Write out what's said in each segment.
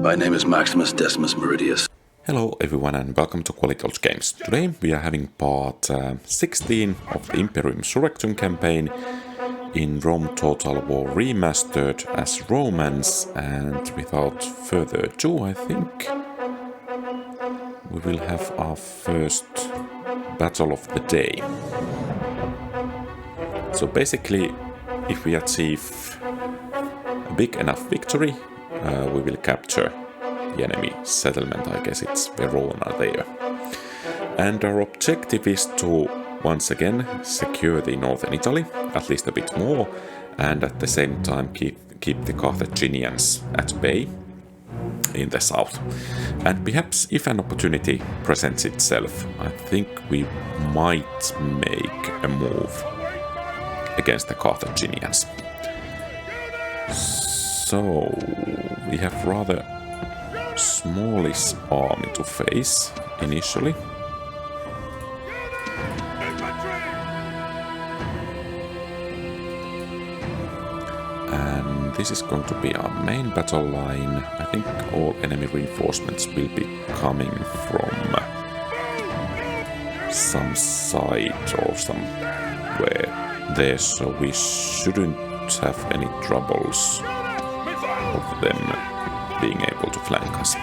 My name is Maximus Decimus Meridius. Hello everyone and welcome to QualityOldGames. Today we are having part 16 of the Imperium Surrectum campaign in Rome Total War Remastered as Romans, and without further ado I think we will have our first battle of the day. So basically, if we achieve a big enough victory, we will capture the enemy settlement. I guess it's Verona there. And our objective is to once again secure the northern Italy, at least a bit more, and at the same time keep the Carthaginians at bay in the south. And perhaps if an opportunity presents itself, I think we might make a move against the Carthaginians. So we have rather smallish army to face initially. And this is going to be our main battle line. I think all enemy reinforcements will be coming from some side or somewhere there, so we shouldn't have any troubles of them being able to flank us.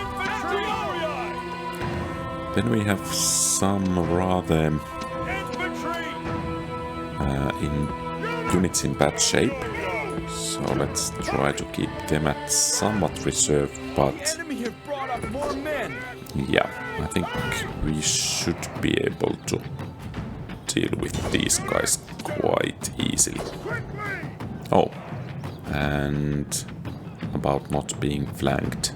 Then we have some rather units in bad shape, so let's try to keep them at somewhat reserve, but yeah, I think we should be able to deal with these guys quite easily. Oh, and about not being flanked.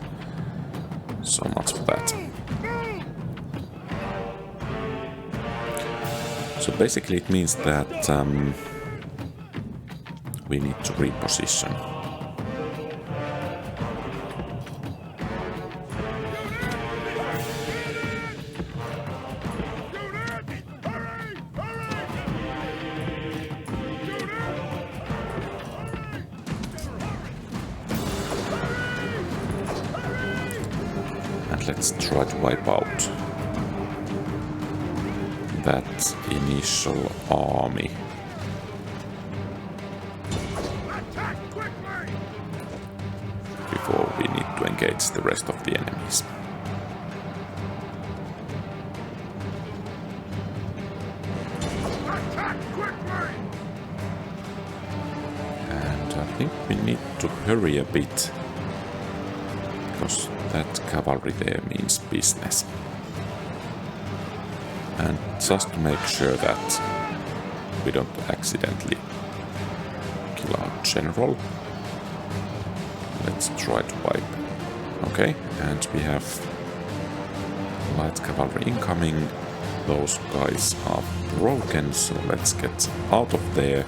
So much for that. So basically it means that we need to reposition. Let's try to wipe out that initial army. Before we need to engage the rest of the enemies. And I think we need to hurry a bit, because that cavalry there means business. And just to make sure that we don't accidentally kill our general, let's try to wipe. Okay, and we have light cavalry incoming. Those guys are broken, so let's get out of there.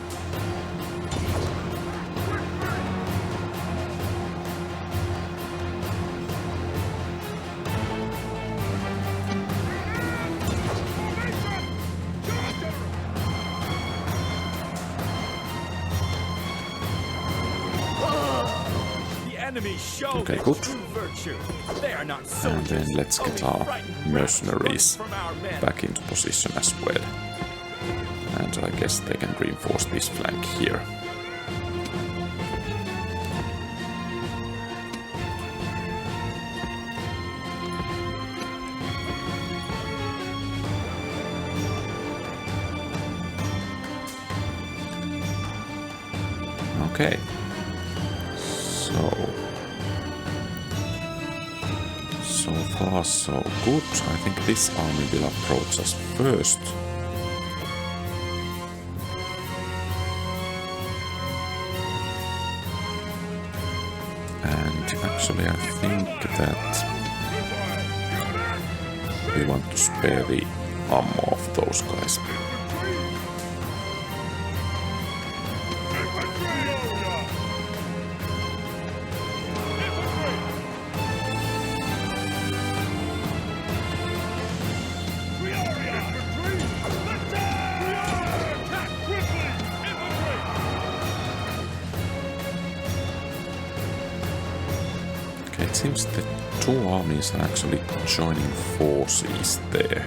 Okay, good. And then let's get our mercenaries back into position as well. And I guess they can reinforce this flank here. Okay. So far so good. I think this army will approach us first. And actually I think that we want to spare the ammo of those guys. Okay, it seems the two armies are actually joining forces there.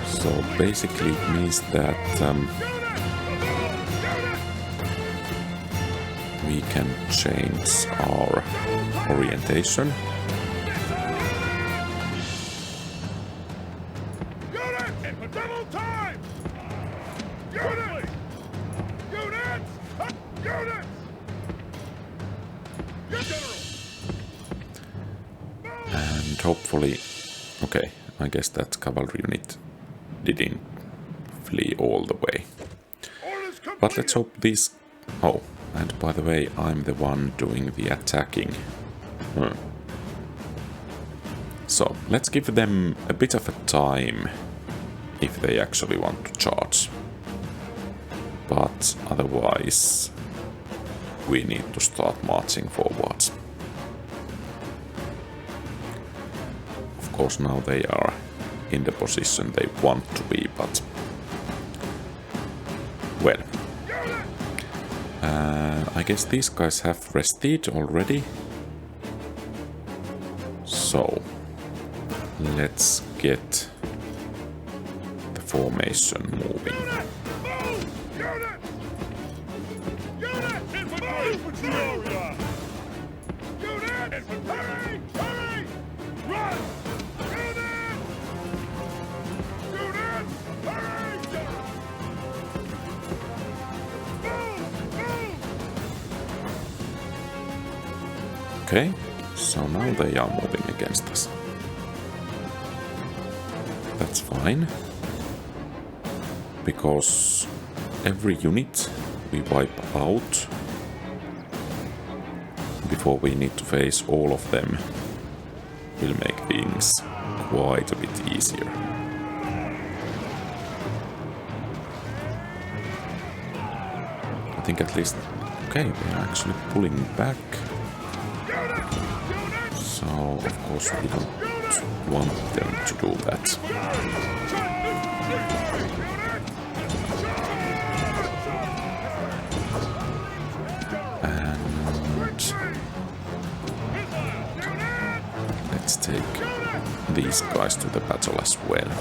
So basically it means that we can change our orientation. And hopefully, okay, I guess that cavalry unit didn't flee all the way. But let's hope these... Oh, and by the way, I'm the one doing the attacking. So, let's give them a bit of a time if they actually want to charge. But otherwise, we need to start marching forwards. Of course, now they are in the position they want to be, but... Well... I guess these guys have rested already. So... Let's get the formation moving. Okay, so now they are moving against us. That's fine, because every unit we wipe out before we need to face all of them will make things quite a bit easier. I think at least... Okay, they are actually pulling back. So, of course, we don't want them to do that. And let's take these guys to the battle as well.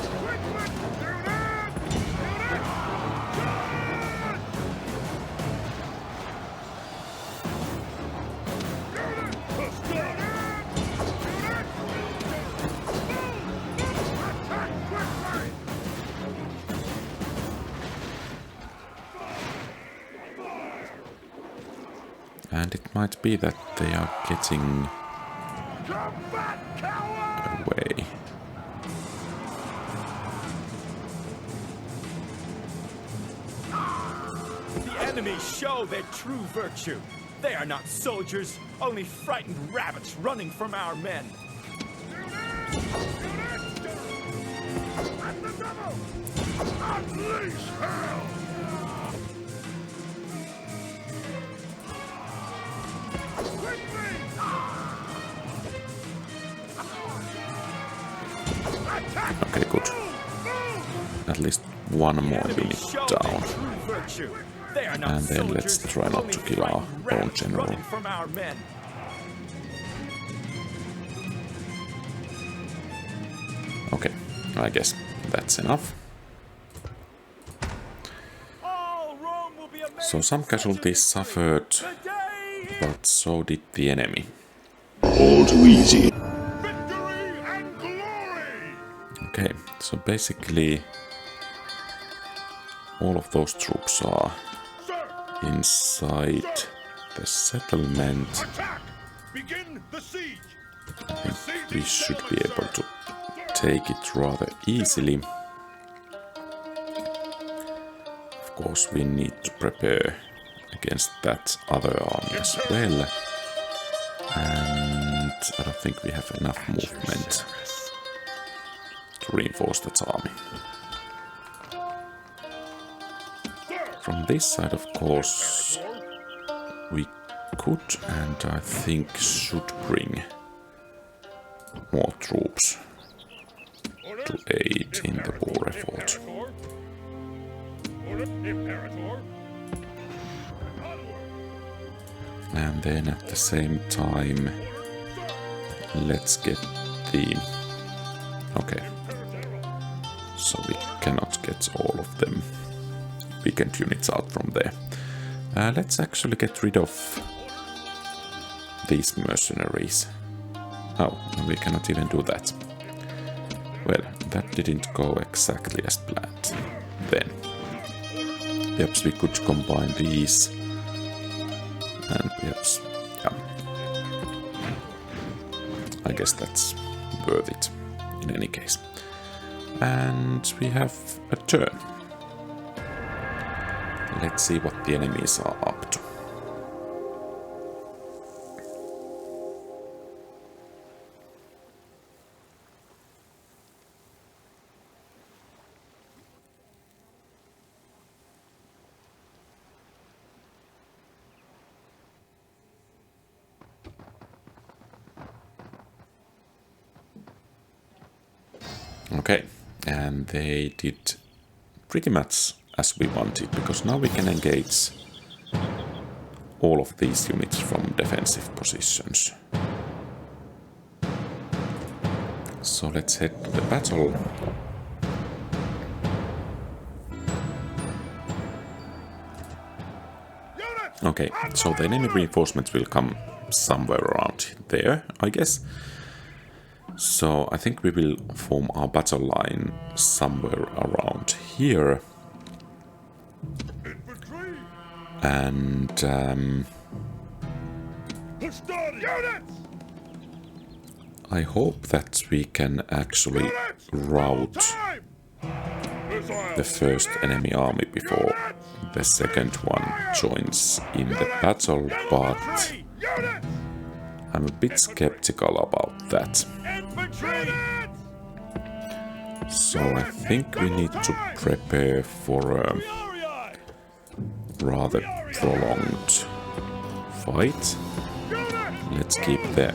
And it might be that they are getting away. The enemy show their true virtue. They are not soldiers, only frightened rabbits running from our men. At the double! Unleash hell! Okay, good. At least one more unit down. And then let's try not to kill our own general. Okay, I guess that's enough. So some casualties suffered, but so did the enemy. All too easy. Okay, so basically all of those troops are inside the settlement. I think we should be able to take it rather easily. Of course, we need to prepare against that other army as well. And I don't think we have enough movement to reinforce that army. From this side, of course, we could and I think should bring more troops to aid in the war effort. And then at the same time, let's get the... Okay. So we cannot get all of them weakened units out from there. Let's actually get rid of these mercenaries. Oh, we cannot even do that. Well, that didn't go exactly as planned then. Perhaps we could combine these. And perhaps, yeah. I guess that's worth it in any case. And we have a turn. Let's see what the enemies are up to. Okay, and they did pretty much as we wanted, because now we can engage all of these units from defensive positions. So let's head to the battle. Okay, so the enemy reinforcements will come somewhere around there, I guess. So I think we will form our battle line somewhere around here. And I hope that we can actually rout the first enemy army before the second one joins in the battle, but I'm a bit skeptical about that. So I think we need to prepare for a rather prolonged fight. Let's keep the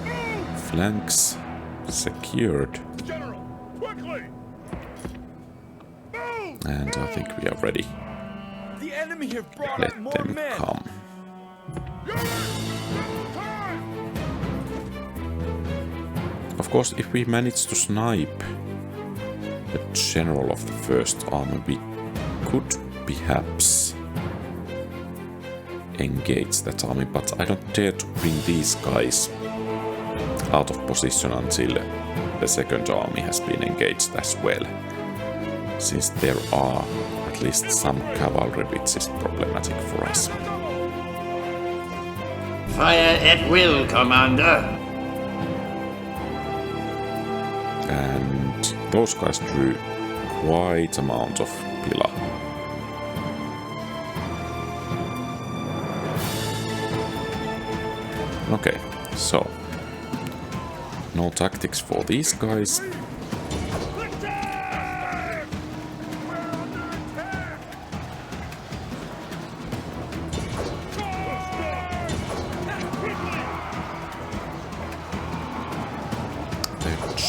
flanks secured. And I think we are ready. Let them come. Of course, if we manage to snipe the general of the first army, we could perhaps engage that army, but I don't dare to bring these guys out of position until the second army has been engaged as well, since there are at least some cavalry, which is problematic for us. Fire at will, Commander. And those guys drew quite amount of pillar. Okay, so no tactics for these guys.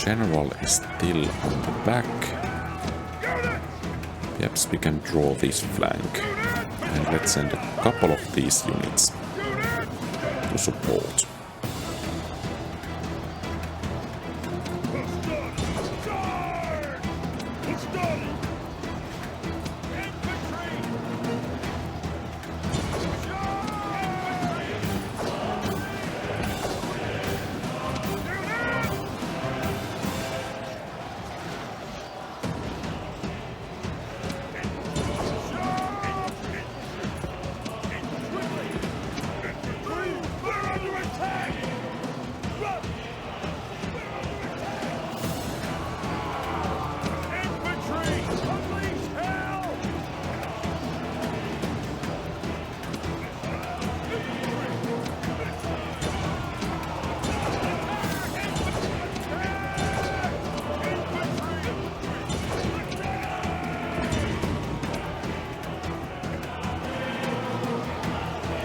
General is still on the back. Perhaps we can draw this flank. And let's send a couple of these units to support.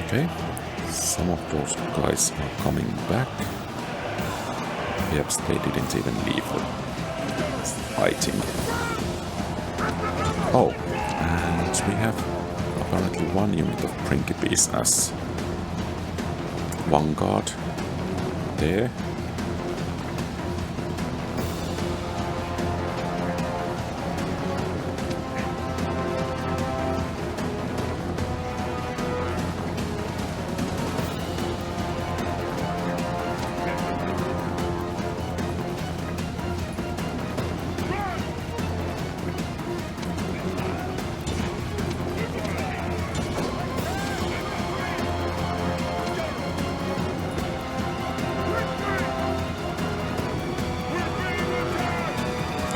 Okay, some of those guys are coming back. Perhaps they didn't even leave the fighting. Oh, and we have apparently one unit of Principes as vanguard there.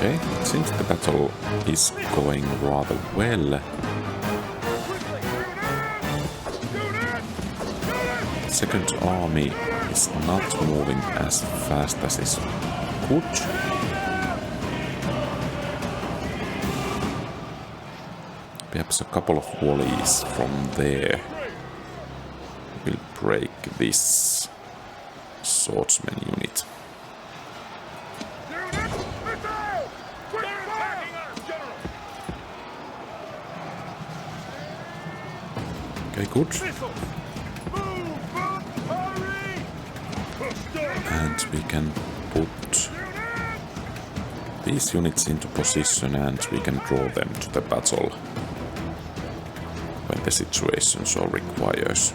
Okay, it seems the battle is going rather well. Second army is not moving as fast as it could. Perhaps a couple of volleys from there will break this swordsman unit. Okay, good. And we can put these units into position and we can draw them to the battle when the situation so requires.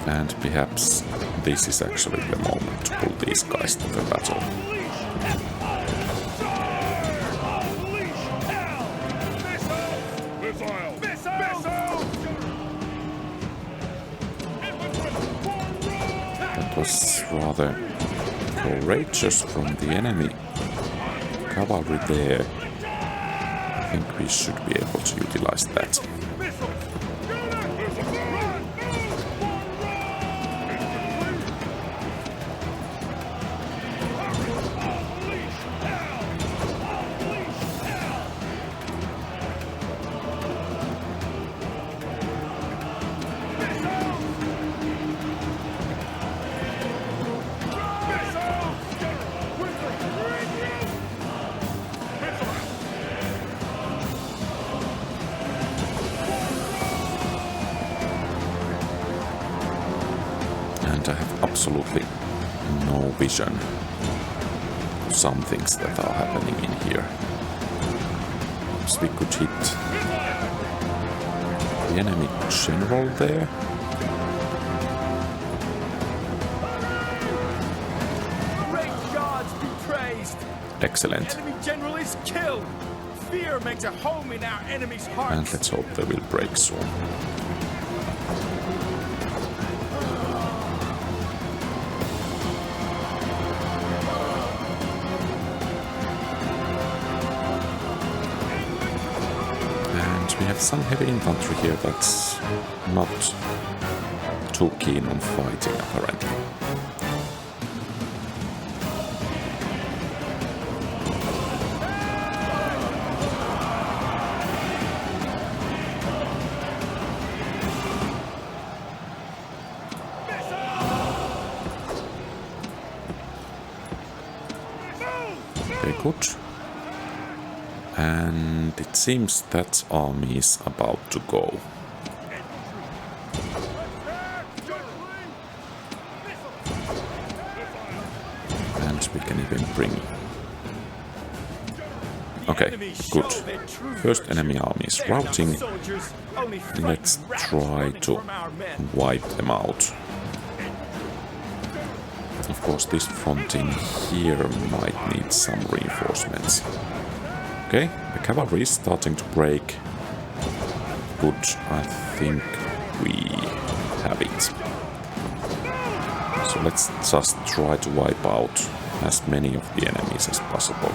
And perhaps this is actually the moment to pull these guys to the battle. That was rather courageous from the enemy cavalry there. I think we should be able to utilize that. I have absolutely no vision of some things that are happening in here. Perhaps we could hit the enemy general there. Great gods be praised! Excellent. The enemy general is killed! Fear makes a home in our enemy's hearts! And let's hope they will break soon. We have some heavy infantry here that's not too keen on fighting, apparently. Okay, good. And it seems that army is about to go. And we can even bring... Okay, good. First enemy army is routing. Let's try to wipe them out. Of course, this fronting here might need some reinforcements. Okay, the cavalry is starting to break. Good, I think we have it. So let's just try to wipe out as many of the enemies as possible.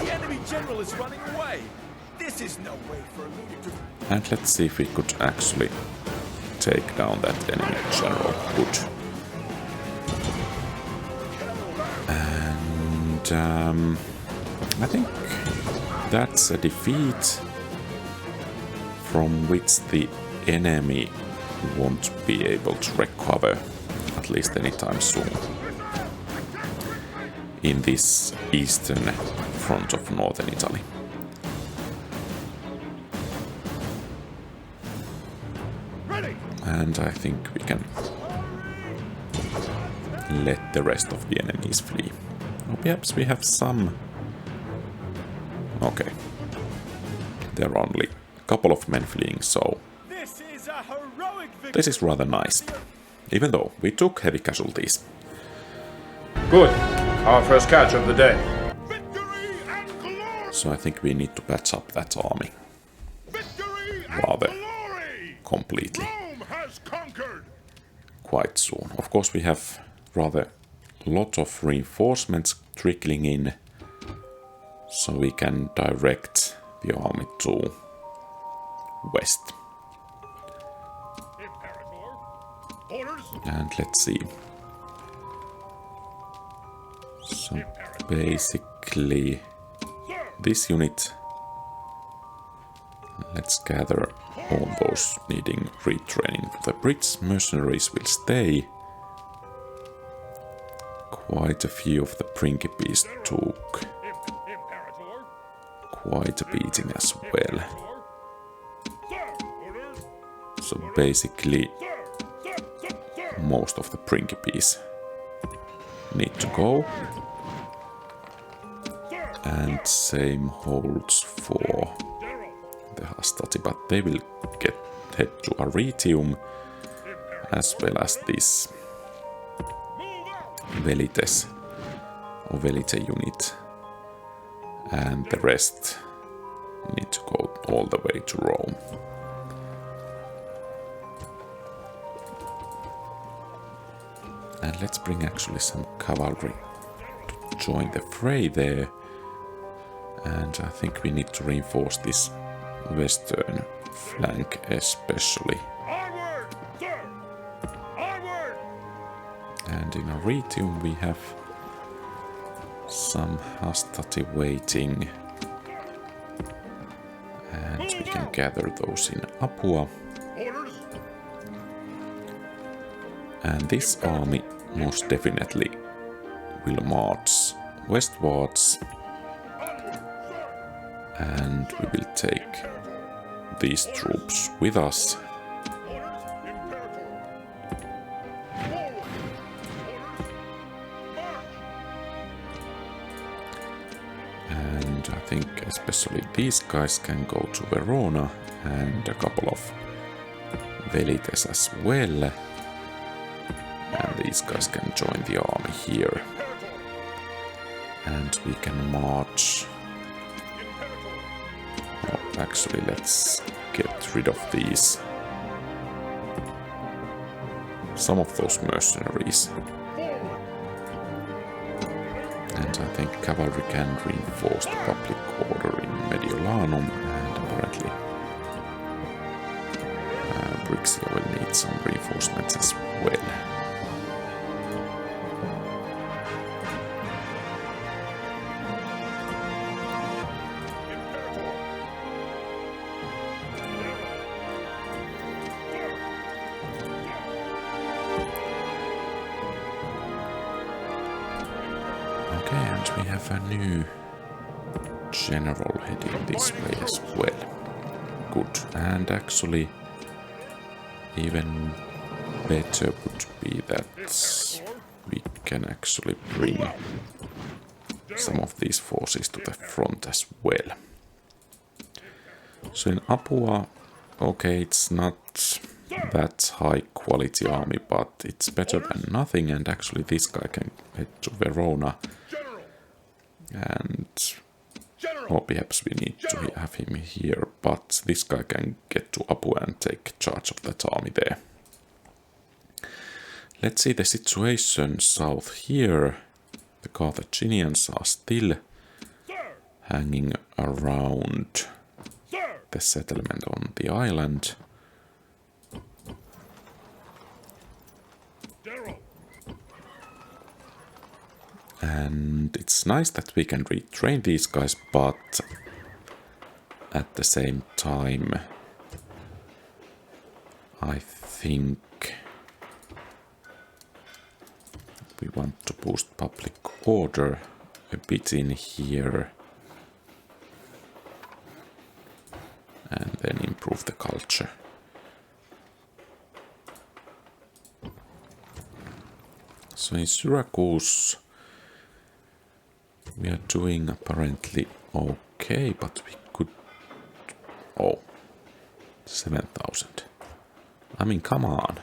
The enemy general is running away! This This is no way for a leader to... And let's see if we could actually take down that enemy general. Good. And I think that's a defeat from which the enemy won't be able to recover, at least anytime soon, in this eastern front of northern Italy. And I think we can let the rest of the enemies flee. Or perhaps we have some... Okay. There are only a couple of men fleeing, so... This is a heroic victory. This is rather nice. Even though we took heavy casualties. Good. Our first catch of the day. Victory and glory. So I think we need to patch up that army Victory rather and glory. completely. Rome has conquered. Quite soon. Of course we have rather a lot of reinforcements trickling in, so we can direct the army to west. Imperator. Orders. And let's see. So basically this unit, let's gather all those needing retraining. The British mercenaries will stay. Quite a few of the Principes took Imperator. quite a beating as well. Sir. Orders. So basically Sir. Sir. most of the Principes need to go. And same holds for General. the Hastati, but they will head to Arretium, as well as this Velites or Velite unit, and the rest need to go all the way to Rome. And let's bring actually some cavalry to join the fray there. And I think we need to reinforce this western flank especially. Onward, sir. Onward. And in Arretium we have some Hastati waiting. And we can gather those in Apua. Orders. And this army most definitely will march westwards. And we will take these troops with us. Orders. Imperator. Forward. Orders. March. And I think especially these guys can go to Verona, and a couple of Velites as well. And these guys can join the army here. And we can march. Oh, actually, let's get rid of these. Some of those mercenaries. And I think cavalry can reinforce the public order in Mediolanum, and apparently Brixia will need some reinforcements as well. Okay, and we have a new general heading this way as well. Good, and actually even better would be that we can actually bring some of these forces to the front as well. So in Apua, okay, it's not that high quality army, but it's better than nothing, and actually this guy can head to Verona. And or perhaps we need to have him here, but this guy can get to Apua and take charge of that army there. Let's see the situation south here. The Carthaginians are still hanging around. the settlement on the island. And it's nice that we can retrain these guys, but at the same time, I think we want to boost public order a bit in here. And then improve the culture. So in Syracuse, we are doing apparently okay, but we could... Oh, 7,000. I mean, come on.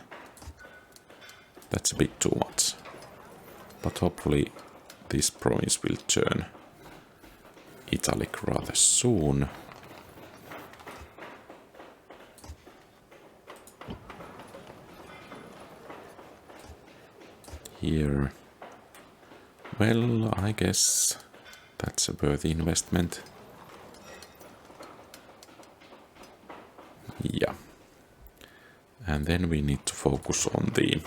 That's a bit too much. But hopefully this province will turn Italic rather soon. Here. Well, I guess that's a worthy investment. Yeah. And then we need to focus on the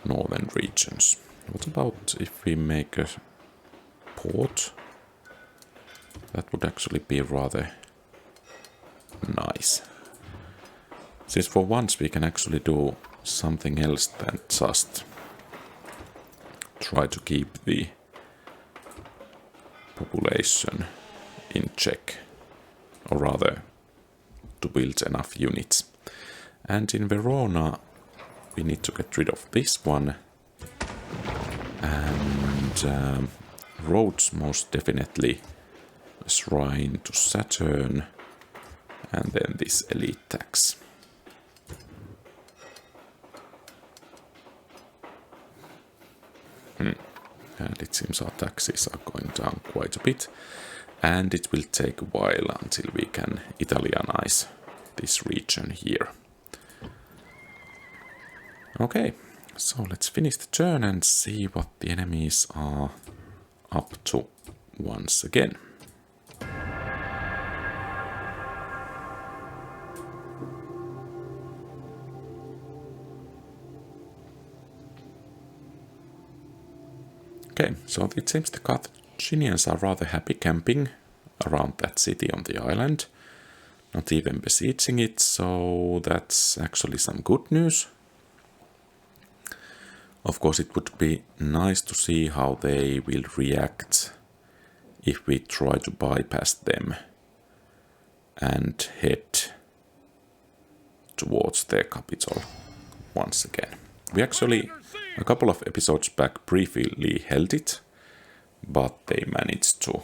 northern regions. What about if we make a port? That would actually be rather nice. Since for once we can actually do something else than just try to keep the population in check, or rather to build enough units. And in Verona we need to get rid of this one, and roads most definitely, a shrine to Saturn, and then this elite tax. And it seems our taxes are going down quite a bit, and it will take a while until we can Italianize this region here. Okay, so let's finish the turn and see what the enemies are up to once again. Okay, so it seems the Carthaginians are rather happy camping around that city on the island, not even besieging it, so that's actually some good news. Of course, it would be nice to see how they will react if we try to bypass them and head towards their capital once again. We actually, a couple of episodes back, briefly held it, but they managed to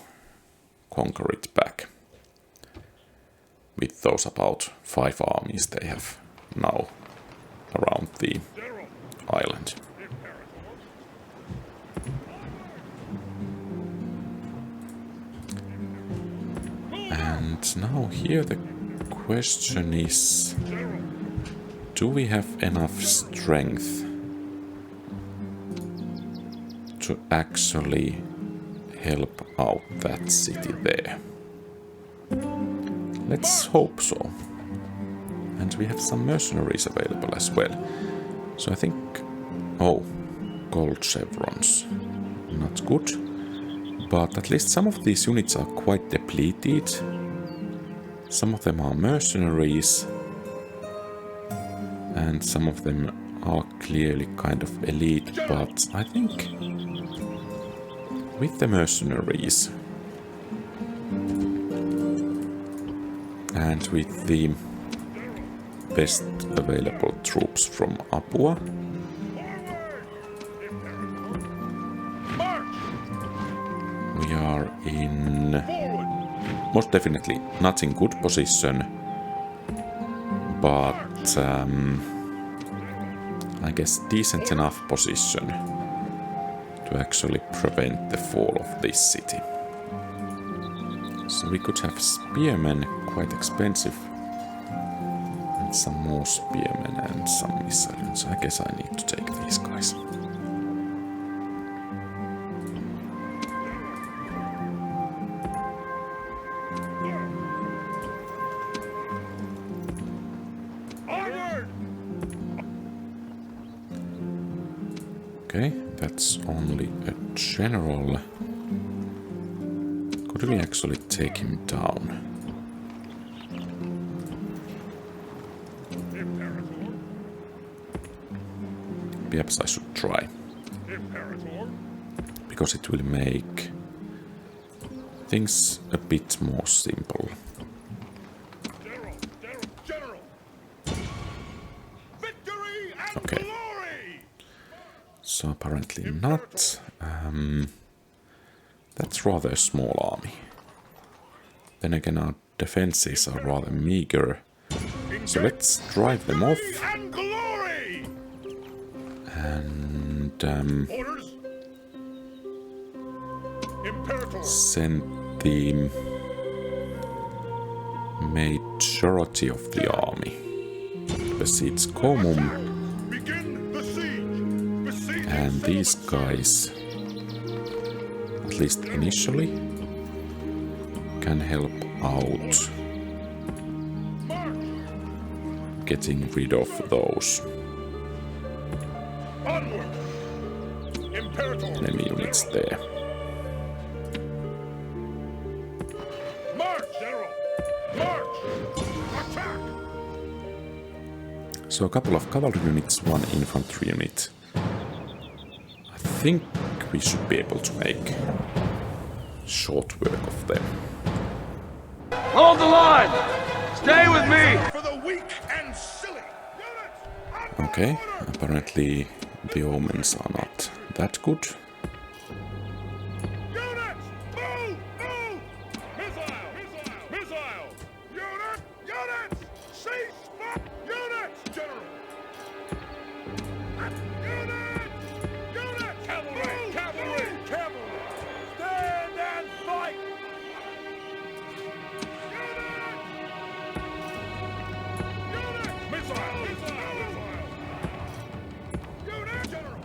conquer it back with those about 5 armies they have now around the island. And now here the question is, do we have enough strength to actually help out that city there? Let's hope so. And we have some mercenaries available as well. So I think... Oh, gold chevrons. Not good. But at least some of these units are quite depleted. Some of them are mercenaries. And some of them are clearly kind of elite, but I think with the mercenaries and with the best available troops from Apua, we are in most definitely not in good position, but I guess decent enough position to actually prevent the fall of this city. So we could have spearmen, quite expensive, and some more spearmen and some Massalians. So I guess I need to take these guys. Okay, that's only a general. Could we actually take him down? Perhaps I should try. Because it will make things a bit more simple. Okay. So apparently not. That's rather a small army. Then again, our defenses are rather meager. So let's drive them off. And send the majority of the army to besiege Comum. And these guys, at least initially, can help out getting rid of those enemy units there. So a couple of cavalry units, one infantry unit. I think we should be able to make short work of them. Hold the line! Stay with me! For the weak and silly. Okay, apparently the omens are not that good. Units! Move! Move! Missile! Missile! Missile! Unit! Units! Cease! Units! General! Units! Units! Cavalry! Move! Cavalry! Move! Cavalry! Stand and fight! Units! Units! Missile! Missile! Missile! Unit! General!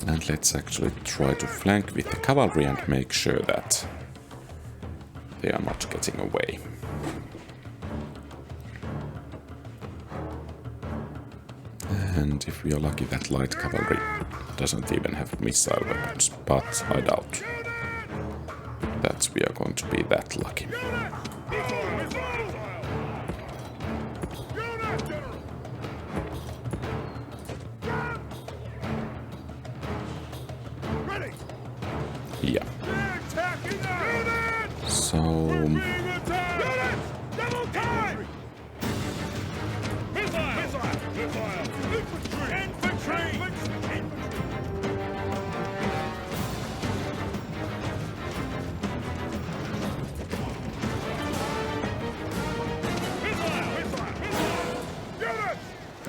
And let's actually try to flank with the cavalry and make sure that they are not getting away. And if we are lucky, that light cavalry doesn't even have missile weapons, but I doubt that we are going to be that lucky. Yeah. So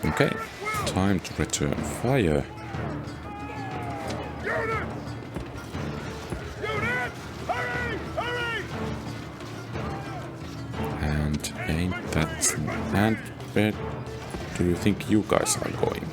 okay, time to return fire. And ain't that... And where do you think you guys are going?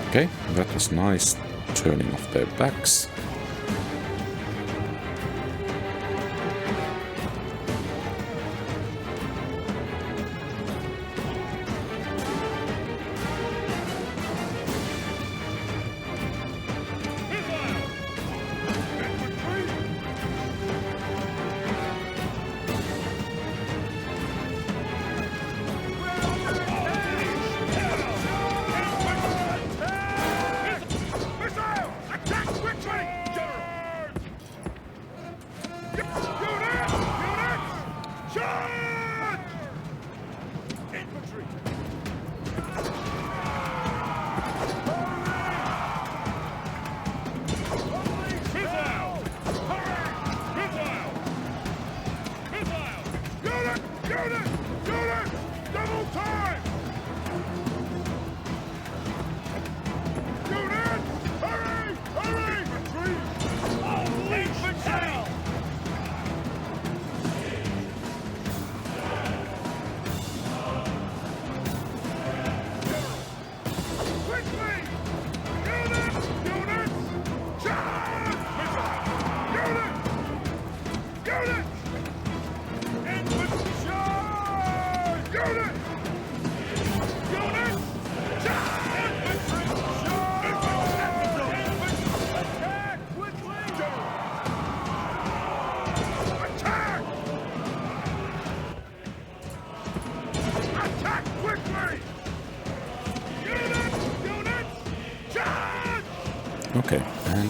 Okay, that was nice, turning off their backs.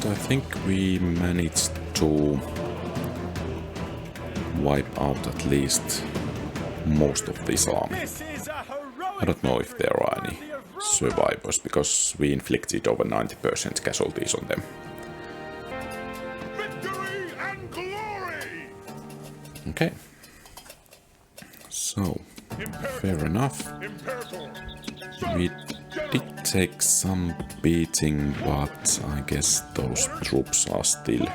I think we managed to wipe out at least most of this army. This is a heroic I don't know if there are any worthy of Rome. survivors, because we inflicted over 90% casualties on them. Victory and glory! Okay. So, fair enough. Imperator! We did take some beating, but I guess those troops are still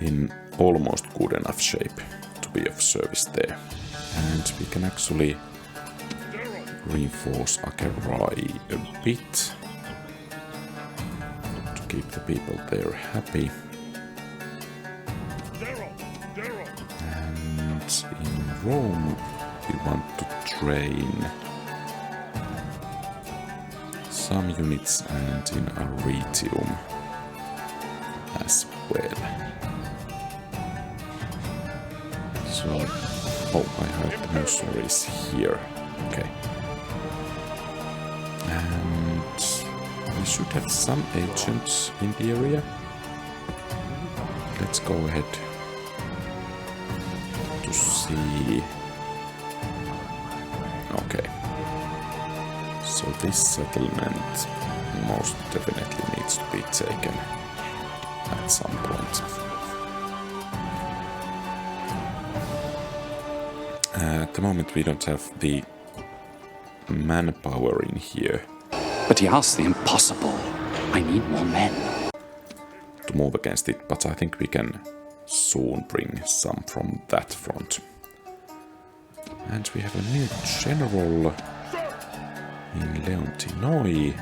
in almost good enough shape to be of service there. And we can actually reinforce Akerai a bit to keep the people there happy. And in Rome we want to train some units, and in Arretium as well. So, oh, I heard the mercenaries here. Okay. And we should have some agents in the area. Let's go ahead to see. Okay. So this settlement most definitely needs to be taken at some point. At the moment we don't have the manpower in here But he asked the impossible. I need more men. to move against it, but I think we can soon bring some from that front. And we have a new general in Leontinoi.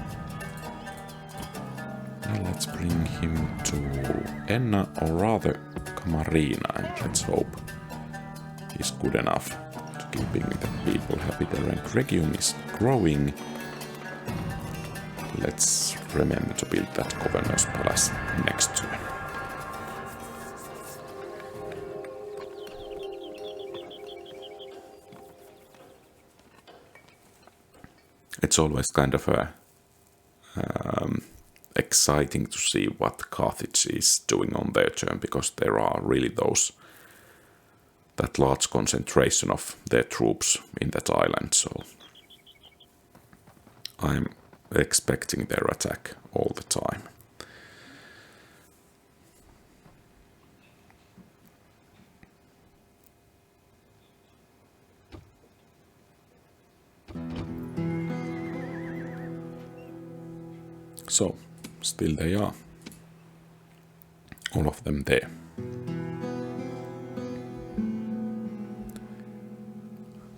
Now let's bring him to Enna, or rather Camarina, and let's hope he's good enough to keeping the people happy there. And Regium is growing. Let's remember to build that Governor's Palace next to it. It's always kind of exciting to see what Carthage is doing on their turn, because there are really that large concentration of their troops in that island. So I'm expecting their attack all the time. So, still they are. All of them there.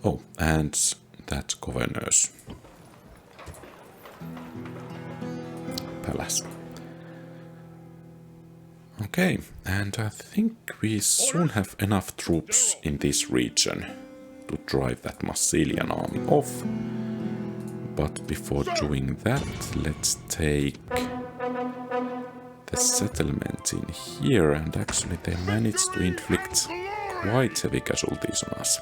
Oh, and that Governor's Palace. Okay, and I think we soon have enough troops in this region to drive that Massalian army off. But before doing that, let's take the settlement in here, and actually they managed to inflict quite heavy casualties on us.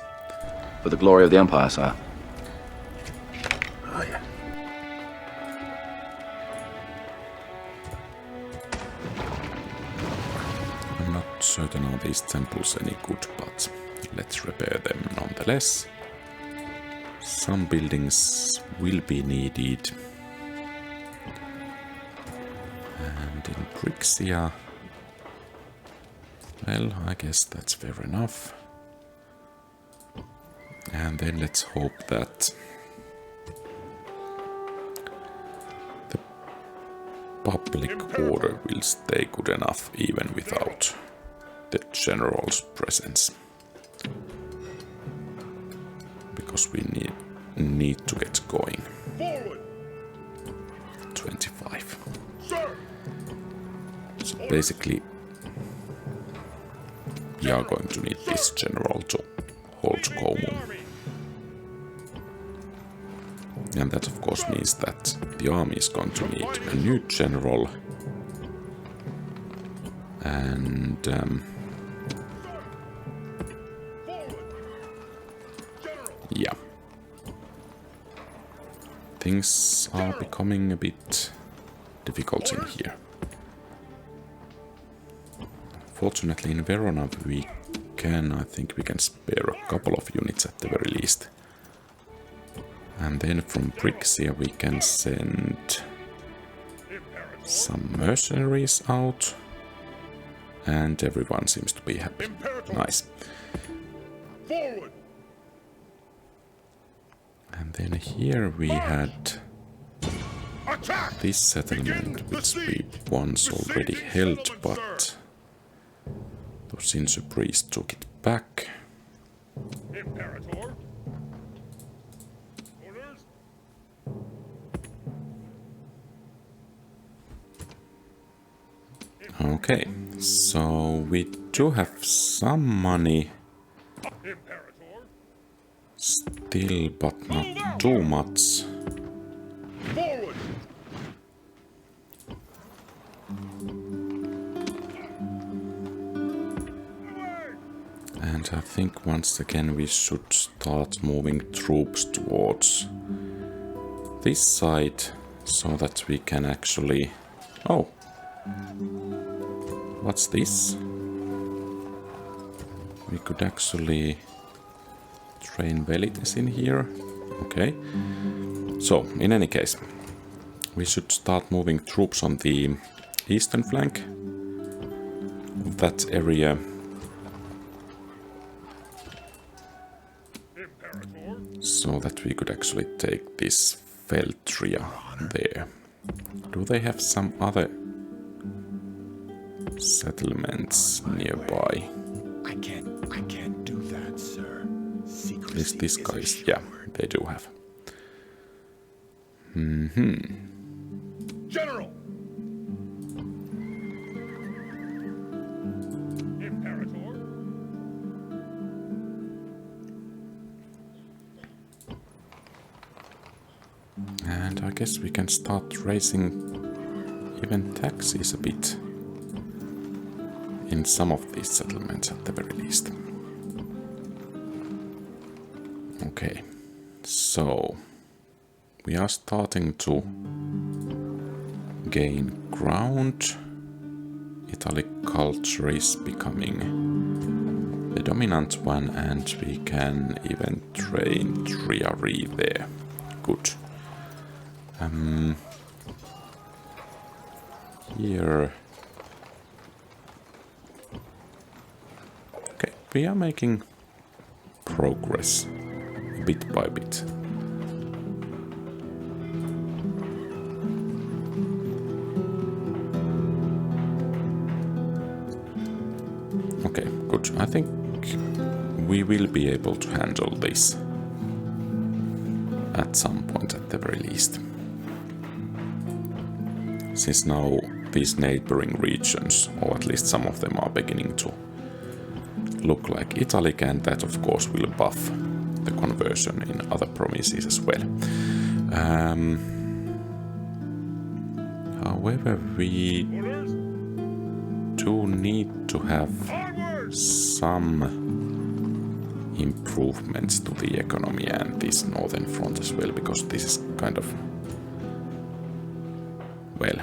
For the glory of the Empire, sire. Oh, yeah. I'm not certain are these temples any good, but let's repair them nonetheless. Some buildings will be needed. And in Brixia, well, I guess that's fair enough. And then let's hope that the public order will stay good enough even without the general's presence. Because we need to get going. Forward! 25. Sir! So basically, we are going to need this general to hold Comum. And that of course means that the army is going to need a new general. And yeah. Things are becoming a bit difficult in here. Fortunately in Verona we can, I think we can spare a couple of units at the very least. And then from Brixia we can send some mercenaries out. And everyone seems to be happy. Nice. Forward. And then here we had Attack. this settlement which we once already held, but those Insubres took it back. Imperator. Orders. Okay, so we do have some money Imperator. still, but not too much. Forward. And I think once again we should start moving troops towards this side so that we can actually... Oh! What's this? We could actually train Velites in here. Okay. So, in any case, we should start moving troops on the eastern flank of that area. So that we could actually take this Feltria there. Do they have some other settlements nearby? I can't do that, sir. Is this guy's? Yeah, they do have. General. Imperator. And I guess we can start raising even taxes a bit in some of these settlements at the very least. Okay, so we are starting to gain ground. Italic culture is becoming the dominant one, and we can even train Triari there. Good. Here. Okay, we are making progress bit by bit. Okay, good. I think we will be able to handle this at some point at the very least. Since now these neighboring regions, or at least some of them, are beginning to look like Italic, and that of course will buff the conversion in other provinces as well. However, we do need to have some improvements to the economy and this northern front as well, because this is kind of, well,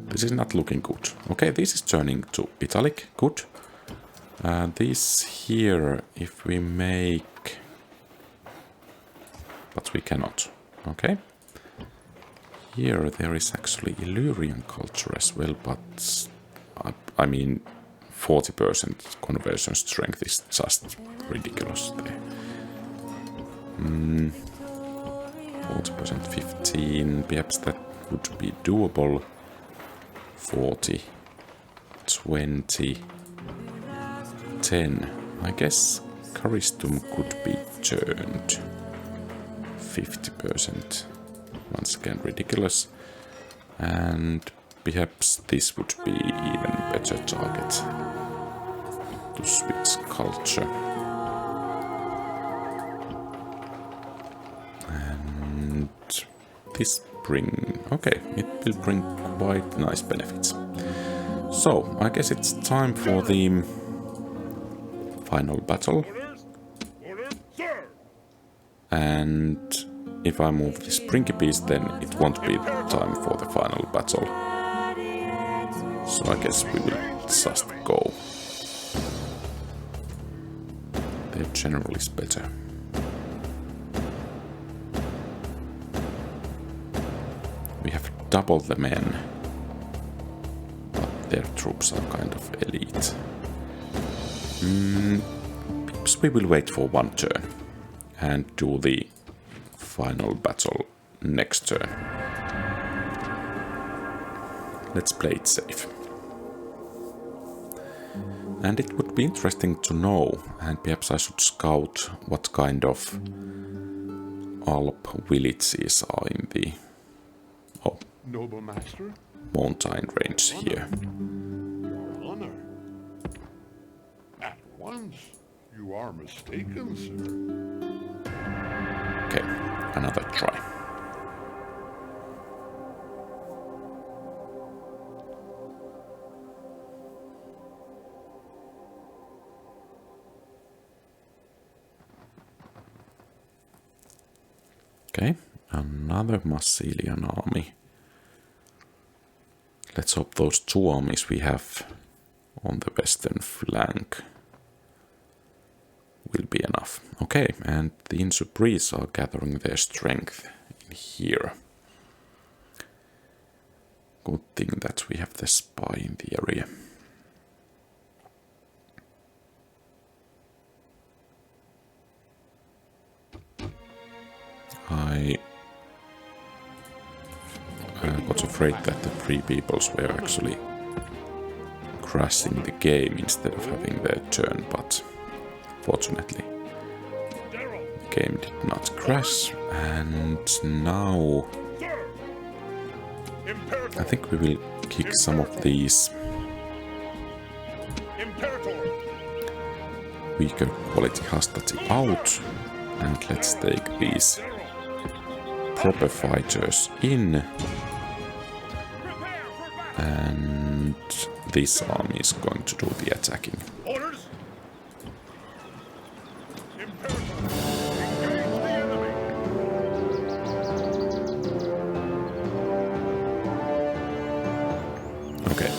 this is not looking good. Okay, this is turning to Italic, good. This here, if we make, but we cannot, okay. Here there is actually Illyrian culture as well, but I mean 40% conversion strength is just ridiculous there. 40%, 15, perhaps that would be doable. 40, 20, 10. I guess Charistum could be turned. 50%. Once again, ridiculous. And perhaps this would be even better target to switch culture. And this okay, it will bring quite nice benefits. So, I guess it's time for the final battle. And if I move this Principes, then it won't be time for the final battle. So I guess we will just go. Their general is better. We have double the men, but their troops are kind of elite. Perhaps we will wait for one turn and do the final battle next turn. Let's play it safe. And it would be interesting to know, and perhaps I should scout what kind of Alp villages are in the Noble master, mountain range here. your honor. At once, you are mistaken, sir. Okay, another try. Okay, another Massalian army. Let's hope those two armies we have on the western flank will be enough. Okay, and the Insubres are gathering their strength in here. Good thing that we have the spy in the area. I got afraid that the three peoples were actually crashing the game instead of having their turn, but fortunately the game did not crash, and now Sir! Imperator! I think we will kick some of these Imperator! weaker quality hostility out, and let's take these proper fighters in, and this army is going to do the attacking. Orders! Imperator! Engage the enemy! Okay,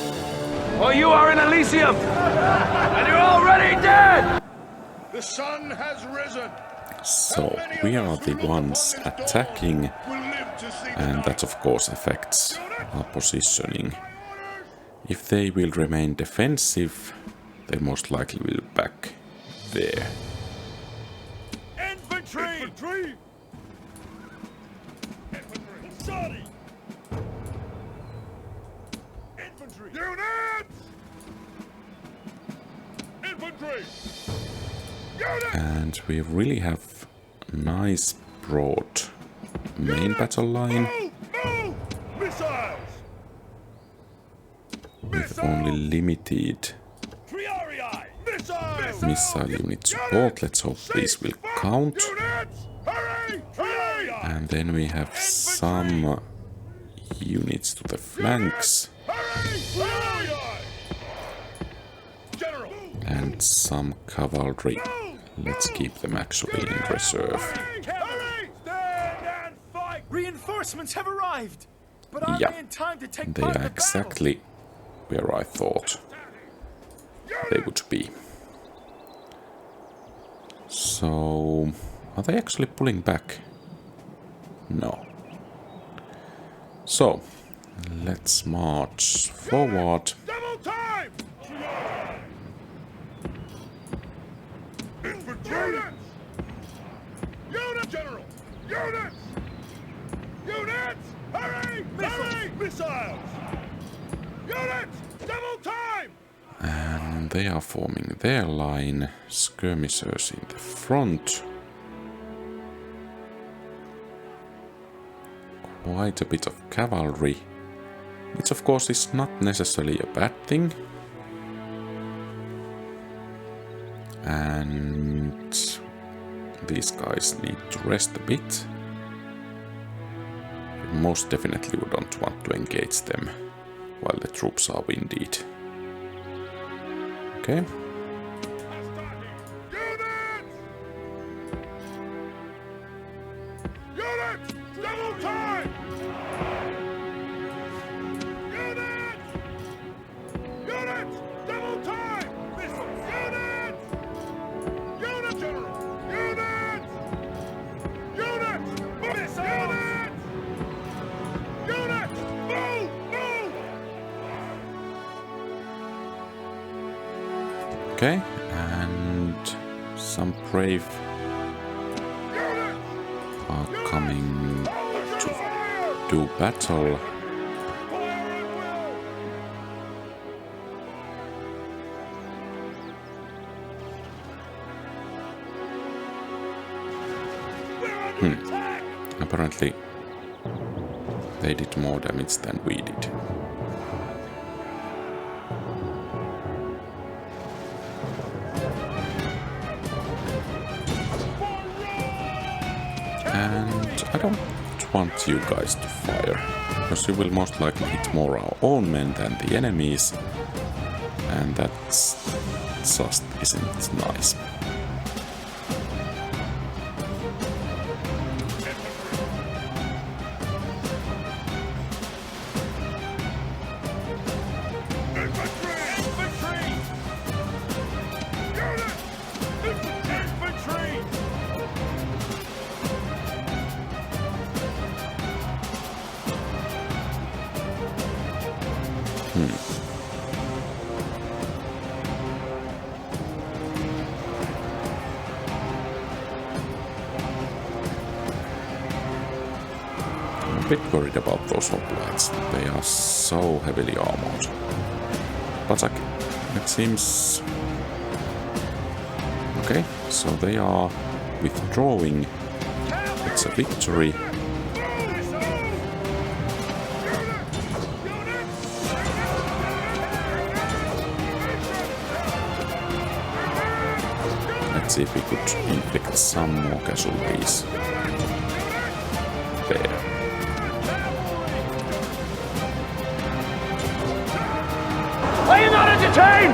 Oh, you are in Elysium! And you're already dead! The sun has risen! so we are the ones attacking, We'll live to see the and night. that of course affects our positioning. If they will remain defensive, they most likely will back there. Infantry! Infantry! Infantry! Sorry! Infantry! Units! Infantry! Units! And we really have a nice broad main battle line Move! Move! Missiles! with only limited Triarii! Missiles! missile unit support. Let's hope these will count. Units! Hurry! Triarii! And then we have some units to the flanks Hurry! Triarii! General! and some cavalry. Let's keep them actually in reserve. Hurry! Stand and fight! Reinforcements have arrived! But are Yeah, they in time to take they part in are the battle? exactly where I thought they would be. So, are they actually pulling back? No. So, let's march forward. Double time! Infantry! Units! General! Units! Units! Hurry! Hurry! Missiles! Units! Double time! And they are forming their line. Skirmishers in the front. Quite a bit of cavalry, which of course is not necessarily a bad thing. And these guys need to rest a bit. We most definitely we don't want to engage them while the troops are winded. Okay. Units! Units! Double time! Units! Okay, and some brave are coming to do battle. Apparently, they did more damage than we did. And I don't want you guys to fire, because you will most likely hit more our own men than the enemies, and that just isn't nice. I'm a bit worried about those hoplites. They are so heavily armored. But it seems... Okay, so they are withdrawing. It's a victory. Let's see if we could inflict some more casualties. There. Are you not entertained?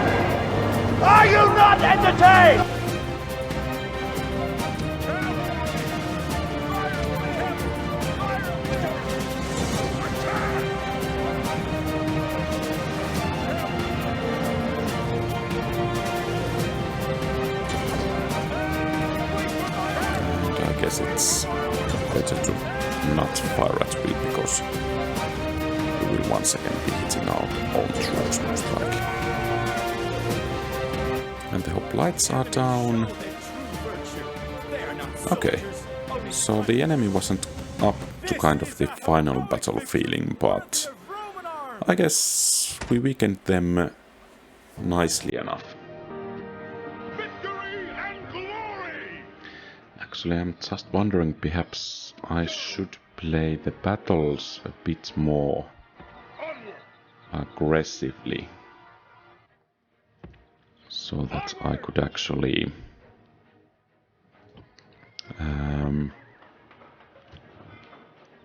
Are you not entertained? And I guess it's better to not fire at will, because we will once again be hitting our own troops most likely. And the hoplites are down. Okay, so the enemy wasn't up to kind of the final battle feeling, but I guess we weakened them nicely enough. Victory and glory! Actually, I'm just wondering, perhaps I should play the battles a bit more aggressively, so that I could actually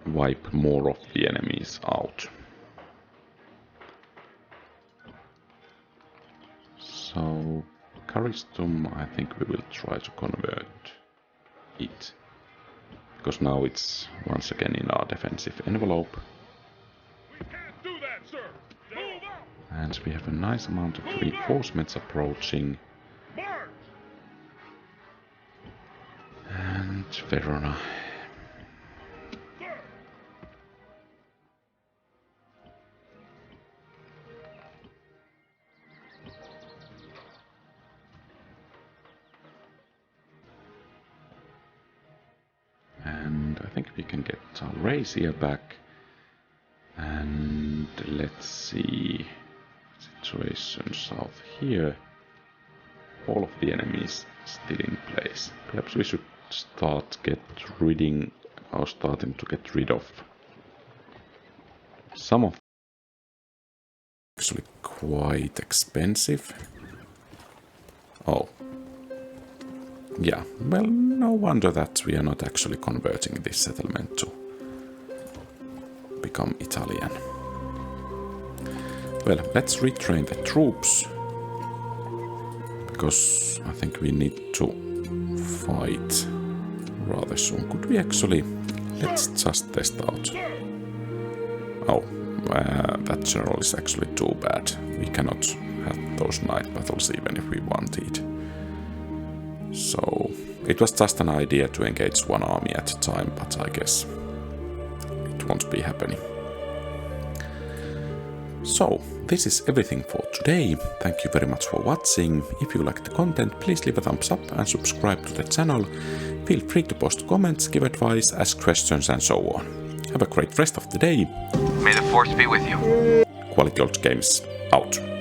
wipe more of the enemies out. So, Charistum, I think we will try to convert it, because now it's once again in our defensive envelope. We can't do that, sir! Move out! And we have a nice amount of reinforcements approaching. March! And Verona. Sir! And I think we can get Talrasia back. And let's see. Situation south here. All of the enemies still in place. Perhaps we should starting to get rid of some of them. Actually quite expensive. Oh. Yeah, well, no wonder that we are not actually converting this settlement to become Italian. Well, let's retrain the troops, because I think we need to fight rather soon. Could we actually... Let's just test out. Oh, that general is actually too bad. We cannot have those night battles even if we wanted. So, it was just an idea to engage one army at a time, but I guess it won't be happening. So, this is everything for today. Thank you very much for watching. If you like the content, please leave a thumbs up and subscribe to the channel. Feel free to post comments, give advice, ask questions and so on. Have a great rest of the day. May the force be with you. QualityOldGames out.